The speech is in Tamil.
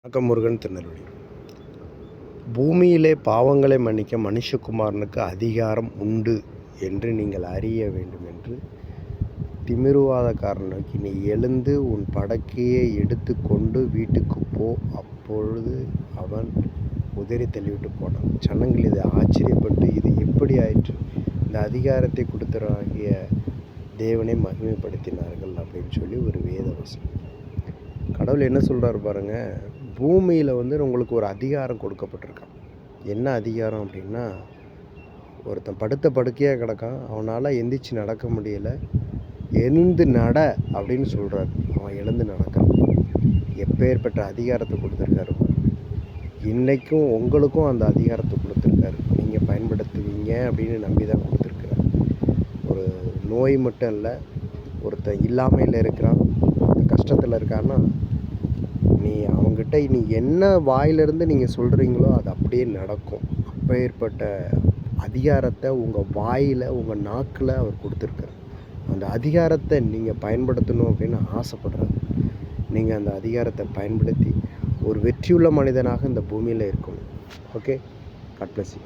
வணக்கம். முருகன், திருநெல்வேலி. பூமியிலே பாவங்களை மன்னிக்க மனுஷகுமாரனுக்கு அதிகாரம் உண்டு என்று நீங்கள் அறிய வேண்டும் என்று திமிருவாதக்காரனுக்கு நீ எழுந்து உன் படக்கையை எடுத்து கொண்டு வீட்டுக்கு போ. அப்பொழுது அவன் உதறி தள்ளிவிட்டு போனான். ஜனங்கள் இதை ஆச்சரியப்பட்டு இது எப்படி ஆயிற்று, இந்த அதிகாரத்தை கொடுத்தவராகிய தேவனை மகிமைப்படுத்தினார்கள் அப்படின்னு சொல்லி ஒரு வேதவசனம். கடவுள் என்ன சொல்கிறார் பாருங்கள், பூமியில் உங்களுக்கு ஒரு அதிகாரம் கொடுக்கப்பட்டிருக்கான். என்ன அதிகாரம் அப்படின்னா, ஒருத்தன் படுத்த படுக்கையாக கிடக்கான், அவனால் எந்திரிச்சு நடக்க முடியலை, எழுந்து நட அப்படின்னு சொல்கிறார். அவன் எழுந்து நடக்கான். எப்பேற்பட்ட அதிகாரத்தை கொடுத்துருக்காரு. இன்றைக்கும் உங்களுக்கும் அந்த அதிகாரத்தை கொடுத்துருக்காரு. நீங்கள் பயன்படுத்துவீங்க அப்படின்னு நம்பி தான் கொடுத்துருக்குறாரு. ஒரு நோய் மட்டும் இல்லை, ஒருத்தன் இல்லாமையில் இருக்கிறான், கஷ்டத்தில் இருக்கான்னா, அவங்ககிட்ட நீ என்ன வாயிலிருந்து நீங்கள் சொல்கிறீங்களோ அது அப்படியே நடக்கும். அப்பேற்பட்ட அதிகாரத்தை உங்கள் வாயில், உங்கள் நாக்கில் அவர் கொடுத்துருக்காரு. அந்த அதிகாரத்தை நீங்கள் பயன்படுத்தணும் அப்படின்னு ஆசைப்படுறாரு. நீங்கள் அந்த அதிகாரத்தை பயன்படுத்தி ஒரு வெற்றியுள்ள மனிதனாக இந்த பூமியில் இருக்கணும். Okay, God bless you.